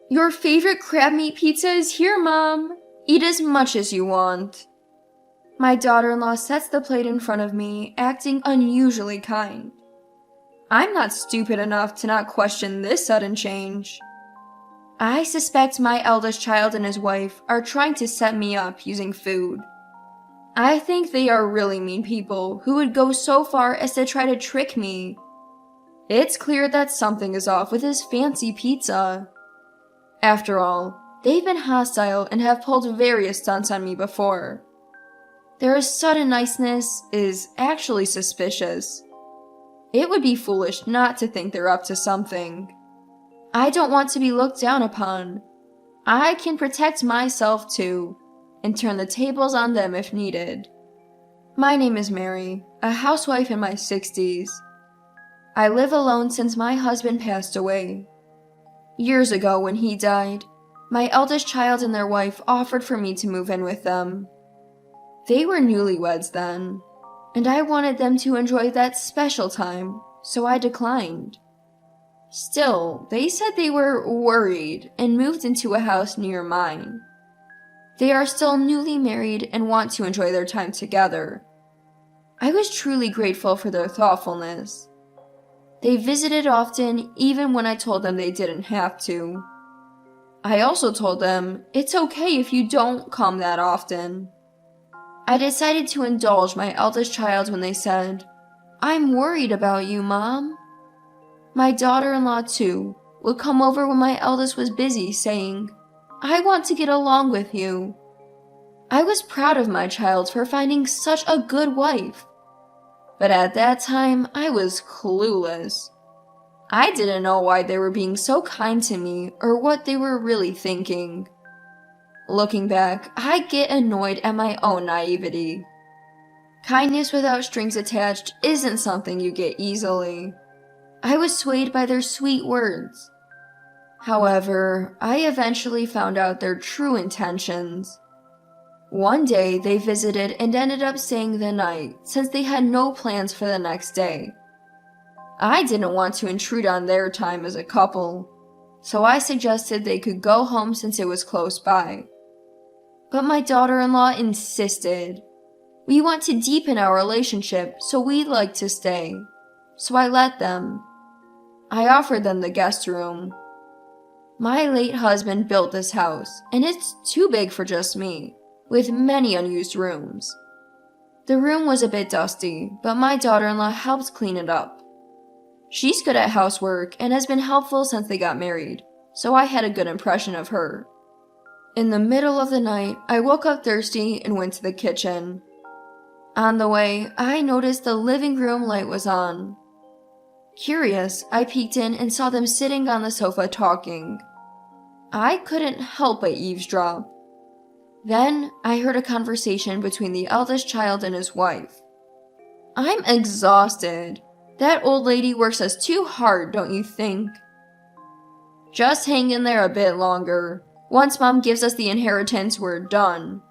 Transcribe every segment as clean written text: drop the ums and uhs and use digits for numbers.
Your favorite crab meat pizza is here, Mom. Eat as much as you want. My daughter-in-law sets the plate in front of me, acting unusually kind. I'm not stupid enough to not question this sudden change. I suspect my eldest child and his wife are trying to set me up using food. I think they are really mean people who would go so far as to try to trick me. It's clear that something is off with this fancy pizza. After all, they've been hostile and have pulled various stunts on me before. Their sudden niceness is actually suspicious. It would be foolish not to think they're up to something. I don't want to be looked down upon. I can protect myself too, and turn the tables on them if needed. My name is Mary, a housewife in my 60s. I live alone since my husband passed away. Years ago when he died, my eldest child and their wife offered for me to move in with them. They were newlyweds then, and I wanted them to enjoy that special time, so I declined. Still, they said they were worried and moved into a house near mine. They are still newly married and want to enjoy their time together. I was truly grateful for their thoughtfulness. They visited often, even when I told them they didn't have to. I also told them it's okay if you don't come that often. I decided to indulge my eldest child when they said, "I'm worried about you, Mom." My daughter-in-law, too, would come over when my eldest was busy, saying, "I want to get along with you." I was proud of my child for finding such a good wife. But at that time, I was clueless. I didn't know why they were being so kind to me or what they were really thinking. Looking back, I get annoyed at my own naivety. Kindness without strings attached isn't something you get easily. I was swayed by their sweet words. However, I eventually found out their true intentions. One day, they visited and ended up staying the night since they had no plans for the next day. I didn't want to intrude on their time as a couple, so I suggested they could go home since it was close by. But my daughter-in-law insisted. We want to deepen our relationship, so we'd like to stay. So I let them. I offered them the guest room. My late husband built this house, and it's too big for just me, with many unused rooms. The room was a bit dusty, but my daughter-in-law helped clean it up. She's good at housework and has been helpful since they got married, so I had a good impression of her. In the middle of the night, I woke up thirsty and went to the kitchen. On the way, I noticed the living room light was on. Curious, I peeked in and saw them sitting on the sofa talking. I couldn't help but eavesdrop. Then, I heard a conversation between the eldest child and his wife. I'm exhausted. That old lady works us too hard, don't you think? Just hang in there a bit longer. Once Mom gives us the inheritance, we're done.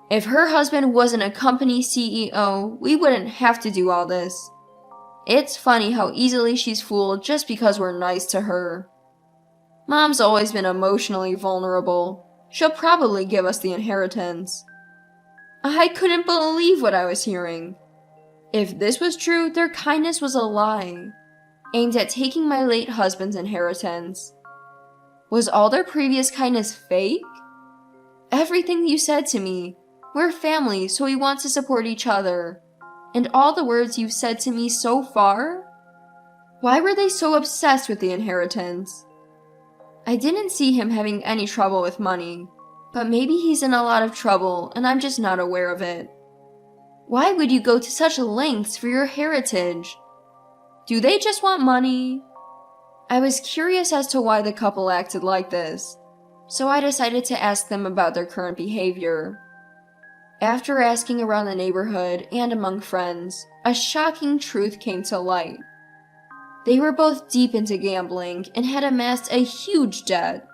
If her husband wasn't a company CEO, we wouldn't have to do all this. It's funny how easily she's fooled just because we're nice to her. Mom's always been emotionally vulnerable. She'll probably give us the inheritance. I couldn't believe what I was hearing. If this was true, their kindness was a lie, aimed at taking my late husband's inheritance. Was all their previous kindness fake? Everything you said to me, we're family, so we want to support each other, and all the words you've said to me so far? Why were they so obsessed with the inheritance? I didn't see him having any trouble with money, but maybe he's in a lot of trouble and I'm just not aware of it. Why would you go to such lengths for your heritage? Do they just want money? I was curious as to why the couple acted like this, so I decided to ask them about their current behavior. After asking around the neighborhood and among friends, a shocking truth came to light. They were both deep into gambling and had amassed a huge debt.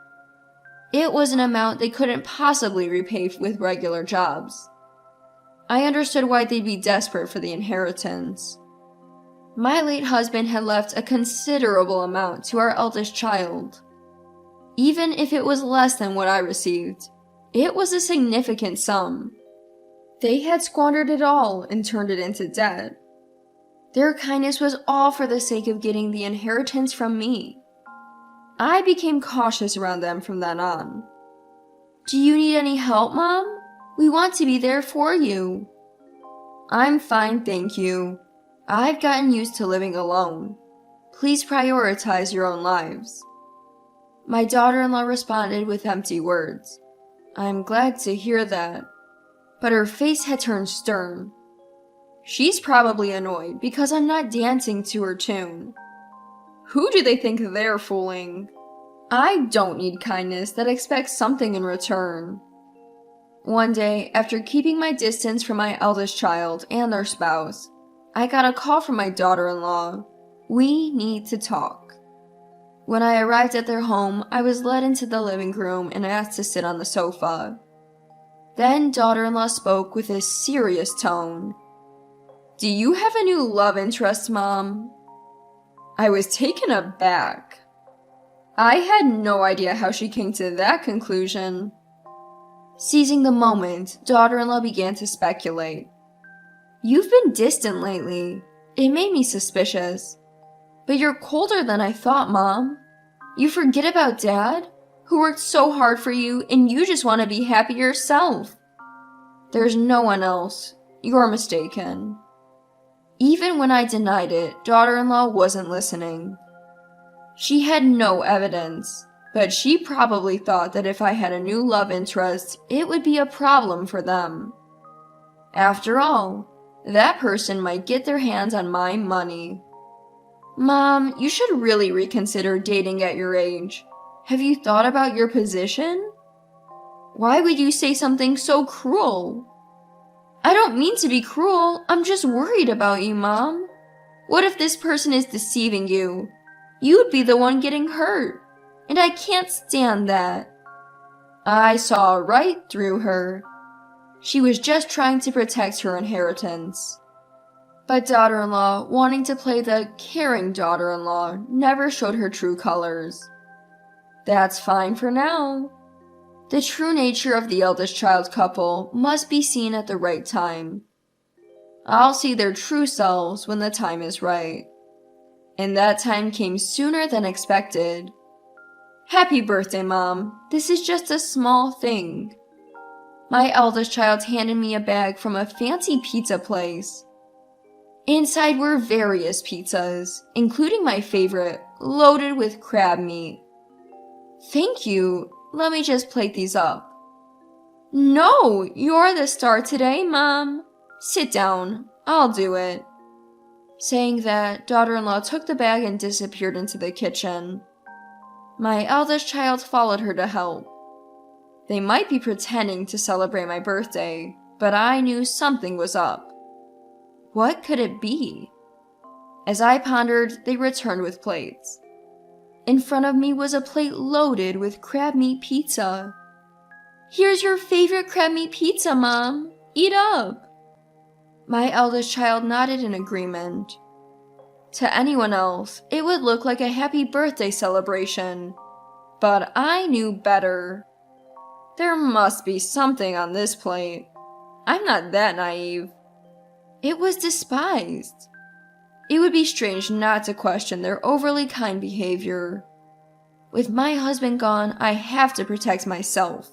It was an amount they couldn't possibly repay with regular jobs. I understood why they'd be desperate for the inheritance. My late husband had left a considerable amount to our eldest child. even if it was less than what I received. It was a significant sum. They had squandered it all and turned it into debt. Their kindness was all for the sake of getting the inheritance from me. I became cautious around them from then on. Do you need any help, Mom? We want to be there for you. I'm fine, thank you. I've gotten used to living alone. Please prioritize your own lives. My daughter-in-law responded with empty words. I'm glad to hear that. But her face had turned stern. She's probably annoyed because I'm not dancing to her tune. Who do they think they're fooling? I don't need kindness that expects something in return. One day, after keeping my distance from my eldest child and their spouse, I got a call from my daughter-in-law. We need to talk. When I arrived at their home, I was led into the living room and asked to sit on the sofa. Then daughter-in-law spoke with a serious tone. Do you have a new love interest, Mom? I was taken aback. I had no idea how she came to that conclusion. Seizing the moment, daughter-in-law began to speculate. You've been distant lately. It made me suspicious. But you're colder than I thought, Mom. You forget about Dad, who worked so hard for you, and you just want to be happy yourself. There's no one else. You're mistaken. Even when I denied it, daughter-in-law wasn't listening. She had no evidence, but she probably thought that if I had a new love interest, it would be a problem for them. After all, that person might get their hands on my money. Mom, you should really reconsider dating at your age. Have you thought about your position? Why would you say something so cruel? I don't mean to be cruel, I'm just worried about you, Mom. What if this person is deceiving you? You'd be the one getting hurt, and I can't stand that. I saw right through her. She was just trying to protect her inheritance. But daughter-in-law, wanting to play the caring daughter-in-law, never showed her true colors. That's fine for now. The true nature of the eldest child couple must be seen at the right time. I'll see their true selves when the time is right. And that time came sooner than expected. Happy birthday, Mom. This is just a small thing. My eldest child handed me a bag from a fancy pizza place. Inside were various pizzas, including my favorite, loaded with crab meat. Thank you. Let me just plate these up. No, you're the star today, Mom. Sit down. I'll do it. Saying that, daughter-in-law took the bag and disappeared into the kitchen. My eldest child followed her to help. They might be pretending to celebrate my birthday, but I knew something was up. What could it be? As I pondered, they returned with plates. In front of me was a plate loaded with crab meat pizza. Here's your favorite crab meat pizza, Mom. Eat up. My eldest child nodded in agreement. To anyone else, it would look like a happy birthday celebration. But I knew better. There must be something on this plate. I'm not that naive. It was despised. It would be strange not to question their overly kind behavior. With my husband gone, I have to protect myself.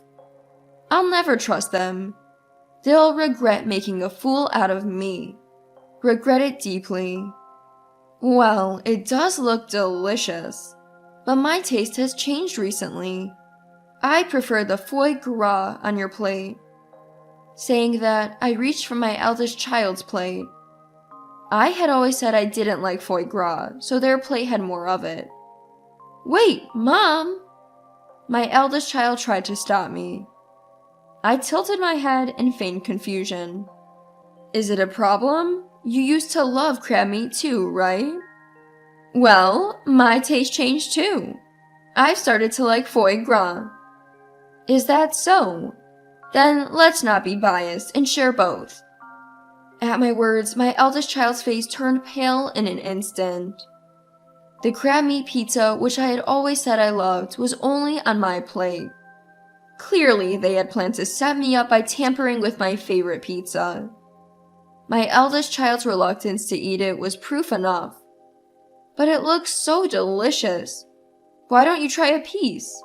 I'll never trust them. They'll regret making a fool out of me. Regret it deeply. Well, it does look delicious, but my taste has changed recently. I prefer the foie gras on your plate. Saying that, I reached for my eldest child's plate. I had always said I didn't like foie gras, so their plate had more of it. Wait, Mom! My eldest child tried to stop me. I tilted my head and feigned confusion. Is it a problem? You used to love crab meat too, right? Well, my taste changed too. I've started to like foie gras. Is that so? Then let's not be biased and share both. At my words, my eldest child's face turned pale in an instant. The crab meat pizza, which I had always said I loved, was only on my plate. Clearly, they had planned to set me up by tampering with my favorite pizza. My eldest child's reluctance to eat it was proof enough. But it looks so delicious. Why don't you try a piece?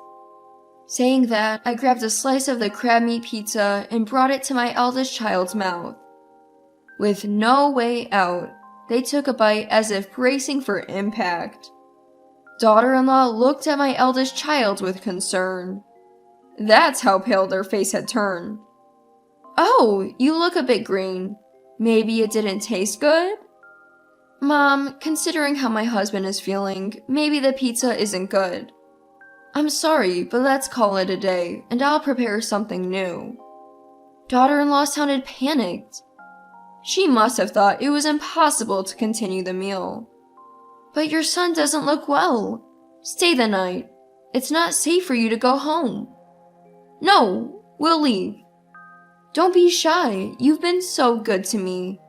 Saying that, I grabbed a slice of the crab meat pizza and brought it to my eldest child's mouth. With no way out, they took a bite as if bracing for impact. Daughter-in-law looked at my eldest child with concern. That's how pale their face had turned. Oh, you look a bit green. Maybe it didn't taste good? Mom, considering how my husband is feeling, maybe the pizza isn't good. I'm sorry, but let's call it a day, and I'll prepare something new. Daughter-in-law sounded panicked. She must have thought it was impossible to continue the meal. But your son doesn't look well. Stay the night. It's not safe for you to go home. No, we'll leave. Don't be shy. You've been so good to me.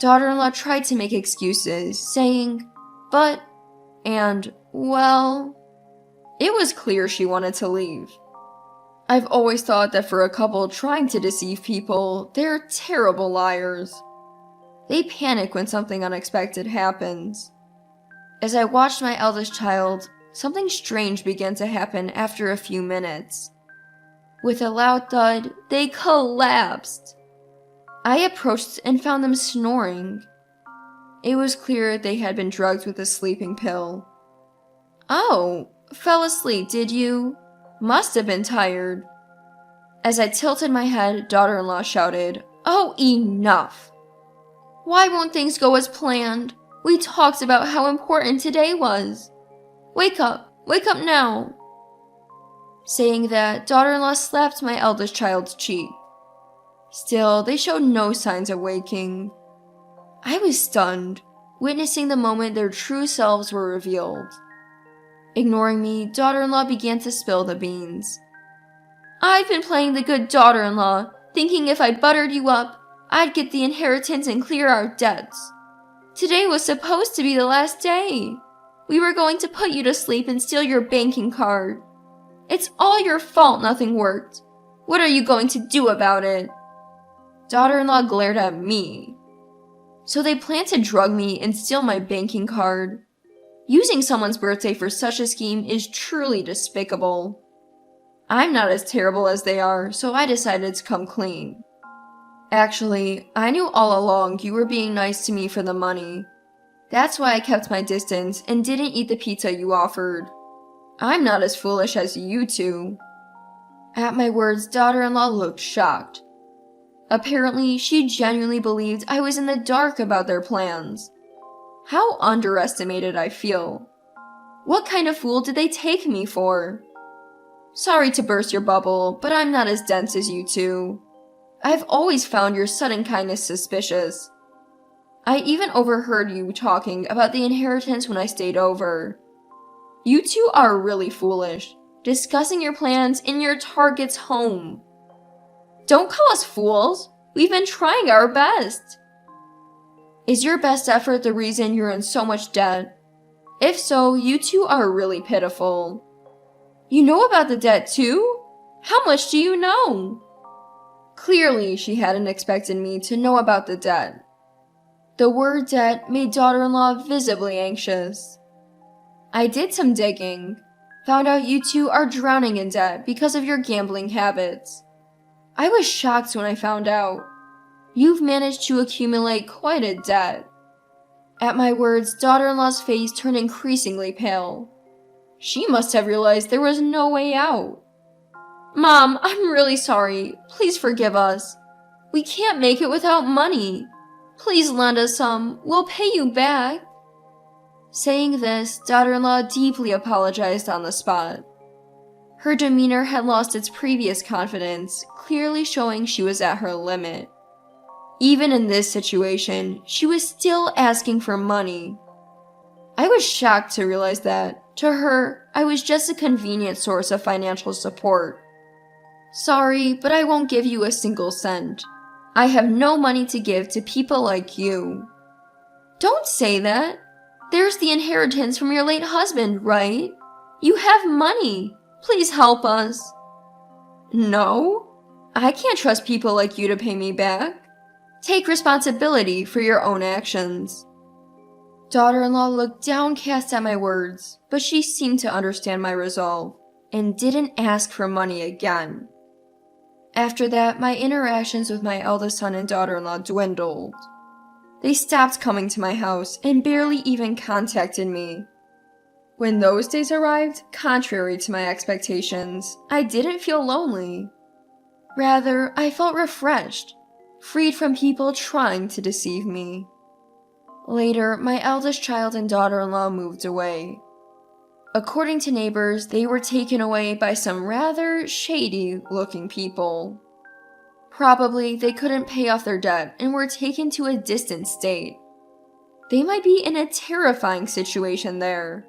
Daughter-in-law tried to make excuses, saying, but, and, well. It was clear she wanted to leave. I've always thought that for a couple trying to deceive people, they're terrible liars. They panic when something unexpected happens. As I watched my eldest child, something strange began to happen after a few minutes. With a loud thud, they collapsed. I approached and found them snoring. It was clear they had been drugged with a sleeping pill. Oh, fell asleep, did you? Must have been tired. As I tilted my head, daughter-in-law shouted, Oh, enough! Why won't things go as planned? We talked about how important today was. Wake up now. Saying that, daughter-in-law slapped my eldest child's cheek. Still, they showed no signs of waking. I was stunned, witnessing the moment their true selves were revealed. Ignoring me, daughter-in-law began to spill the beans. I've been playing the good daughter-in-law, thinking if I buttered you up, I'd get the inheritance and clear our debts. Today was supposed to be the last day. We were going to put you to sleep and steal your banking card. It's all your fault nothing worked. What are you going to do about it? Daughter-in-law glared at me. So they planned to drug me and steal my banking card. Using someone's birthday for such a scheme is truly despicable. I'm not as terrible as they are, so I decided to come clean. Actually, I knew all along you were being nice to me for the money. That's why I kept my distance and didn't eat the pizza you offered. I'm not as foolish as you two. At my words, daughter-in-law looked shocked. Apparently, she genuinely believed I was in the dark about their plans. How underestimated I feel. What kind of fool did they take me for? Sorry to burst your bubble, but I'm not as dense as you two. I've always found your sudden kindness suspicious. I even overheard you talking about the inheritance when I stayed over. You two are really foolish, discussing your plans in your target's home. Don't call us fools. We've been trying our best. Is your best effort the reason you're in so much debt? If so, you two are really pitiful. You know about the debt too? How much do you know? Clearly, she hadn't expected me to know about the debt. The word debt made daughter-in-law visibly anxious. I did some digging, found out you two are drowning in debt because of your gambling habits. I was shocked when I found out. You've managed to accumulate quite a debt. At my words, daughter-in-law's face turned increasingly pale. She must have realized there was no way out. Mom, I'm really sorry. Please forgive us. We can't make it without money. Please lend us some. We'll pay you back. Saying this, daughter-in-law deeply apologized on the spot. Her demeanor had lost its previous confidence, clearly showing she was at her limit. Even in this situation, she was still asking for money. I was shocked to realize that, to her, I was just a convenient source of financial support. Sorry, but I won't give you a single cent. I have no money to give to people like you. Don't say that. There's the inheritance from your late husband, right? You have money. Please help us. No, I can't trust people like you to pay me back. Take responsibility for your own actions. Daughter-in-law looked downcast at my words, but she seemed to understand my resolve and didn't ask for money again. After that, my interactions with my eldest son and daughter-in-law dwindled. They stopped coming to my house and barely even contacted me. When those days arrived, contrary to my expectations, I didn't feel lonely. Rather, I felt refreshed, freed from people trying to deceive me. Later, my eldest child and daughter-in-law moved away. According to neighbors, they were taken away by some rather shady-looking people. Probably they couldn't pay off their debt and were taken to a distant state. They might be in a terrifying situation there.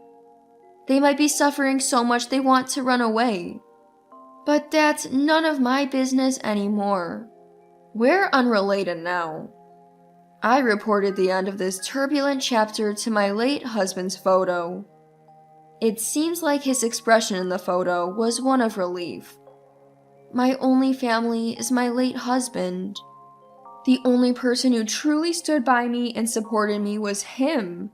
They might be suffering so much they want to run away. But that's none of my business anymore. We're unrelated now. I reported the end of this turbulent chapter to my late husband's photo. It seems like his expression in the photo was one of relief. My only family is my late husband. The only person who truly stood by me and supported me was him.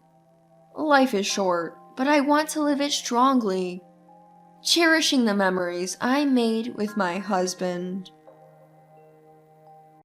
Life is short, but I want to live it strongly, cherishing the memories I made with my husband.